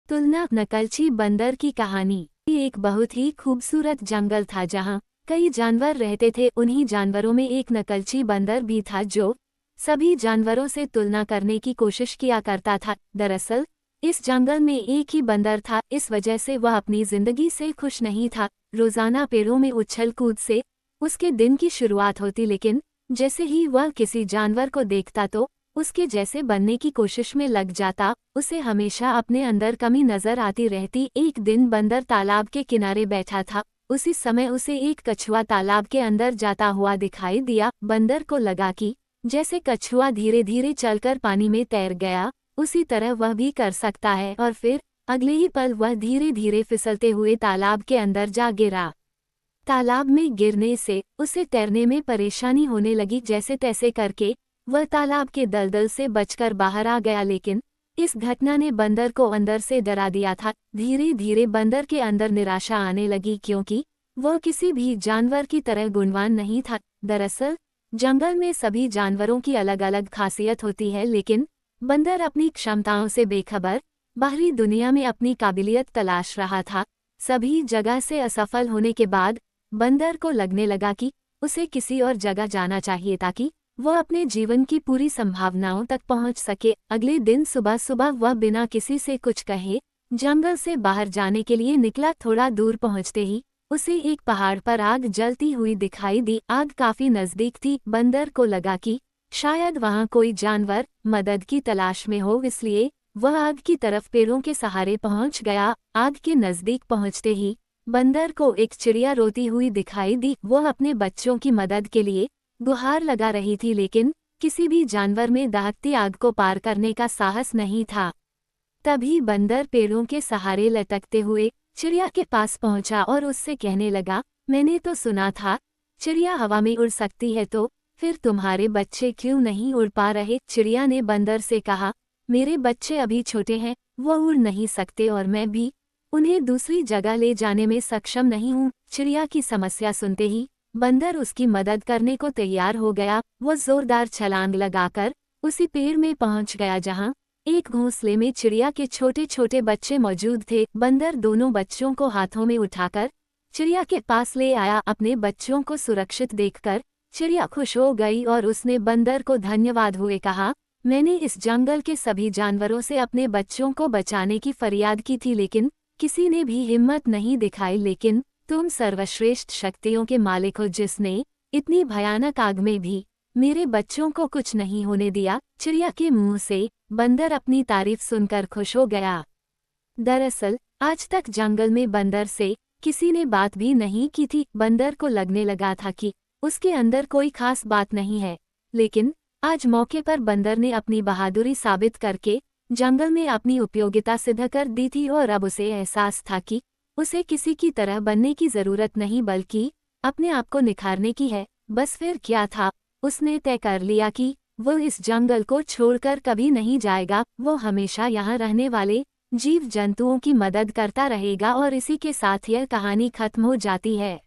तुलना नकलची बंदर की कहानी। ये एक बहुत ही खूबसूरत जंगल था जहाँ कई जानवर रहते थे। उन्हीं जानवरों में एक नकलची बंदर भी था जो सभी जानवरों से तुलना करने की कोशिश किया करता था। दरअसल इस जंगल में एक ही बंदर था, इस वजह से वह अपनी जिंदगी से खुश नहीं था। रोजाना पेड़ों में उछल कूद से उसके दिन की शुरुआत होती, लेकिन जैसे ही वह किसी जानवर को देखता तो उसके जैसे बनने की कोशिश में लग जाता। उसे हमेशा अपने अंदर कमी नजर आती रहती। एक दिन बंदर तालाब के किनारे बैठा था। उसी समय उसे एक कछुआ तालाब के अंदर जाता हुआ दिखाई दिया। बंदर को लगा कि जैसे कछुआ धीरे धीरे चलकर पानी में तैर गया, उसी तरह वह भी कर सकता है। और फिर अगले ही पल वह धीरे धीरे फिसलते हुए तालाब के अंदर जा गिरा। तालाब में गिरने से उसे तैरने में परेशानी होने लगी। जैसे तैसे करके वह तालाब के दलदल से बचकर बाहर आ गया, लेकिन इस घटना ने बंदर को अंदर से डरा दिया था। धीरे धीरे बंदर के अंदर निराशा आने लगी, क्योंकि वह किसी भी जानवर की तरह गुणवान नहीं था। दरअसल जंगल में सभी जानवरों की अलग अलग खासियत होती है, लेकिन बंदर अपनी क्षमताओं से बेखबर बाहरी दुनिया में अपनी काबिलियत तलाश रहा था। सभी जगह से असफल होने के बाद बंदर को लगने लगा कि उसे किसी और जगह जाना चाहिए ताकि वह अपने जीवन की पूरी संभावनाओं तक पहुंच सके। अगले दिन सुबह सुबह वह बिना किसी से कुछ कहे जंगल से बाहर जाने के लिए निकला। थोड़ा दूर पहुंचते ही उसे एक पहाड़ पर आग जलती हुई दिखाई दी। आग काफी नजदीक थी। बंदर को लगा कि शायद वहां कोई जानवर मदद की तलाश में हो, इसलिए वह आग की तरफ पेड़ों के सहारे पहुंच गया। आग के नजदीक पहुंचते ही बंदर को एक चिड़िया रोती हुई दिखाई दी। वह अपने बच्चों की मदद के लिए गुहार लगा रही थी, लेकिन किसी भी जानवर में दाहती आग को पार करने का साहस नहीं था। तभी बंदर पेड़ों के सहारे लटकते हुए चिड़िया के पास पहुंचा और उससे कहने लगा, मैंने तो सुना था चिड़िया हवा में उड़ सकती है, तो फिर तुम्हारे बच्चे क्यों नहीं उड़ पा रहे? चिड़िया ने बंदर से कहा, मेरे बच्चे अभी छोटे हैं, वो उड़ नहीं सकते और मैं भी उन्हें दूसरी जगह ले जाने में सक्षम नहीं हूँ। चिड़िया की समस्या सुनते ही बंदर उसकी मदद करने को तैयार हो गया। वो जोरदार छलांग लगाकर उसी पेड़ में पहुंच गया जहां एक घोंसले में चिड़िया के छोटे छोटे बच्चे मौजूद थे। बंदर दोनों बच्चों को हाथों में उठाकर चिड़िया के पास ले आया। अपने बच्चों को सुरक्षित देखकर चिड़िया खुश हो गई और उसने बंदर को धन्यवाद हुए कहा, मैंने इस जंगल के सभी जानवरों से अपने बच्चों को बचाने की फरियाद की थी, लेकिन किसी ने भी हिम्मत नहीं दिखाई। लेकिन तुम सर्वश्रेष्ठ शक्तियों के मालिक हो, जिसने इतनी भयानक आग में भी मेरे बच्चों को कुछ नहीं होने दिया। चिड़िया के मुंह से बंदर अपनी तारीफ सुनकर खुश हो गया। दरअसल आज तक जंगल में बंदर से किसी ने बात भी नहीं की थी। बंदर को लगने लगा था कि उसके अंदर कोई खास बात नहीं है, लेकिन आज मौके पर बंदर ने अपनी बहादुरी साबित करके जंगल में अपनी उपयोगिता सिद्ध कर दी थी। और अब उसे एहसास था कि उसे किसी की तरह बनने की जरूरत नहीं, बल्कि अपने आप को निखारने की है। बस फिर क्या था, उसने तय कर लिया कि वो इस जंगल को छोड़कर कभी नहीं जाएगा। वो हमेशा यहाँ रहने वाले जीव जंतुओं की मदद करता रहेगा। और इसी के साथ यह कहानी खत्म हो जाती है।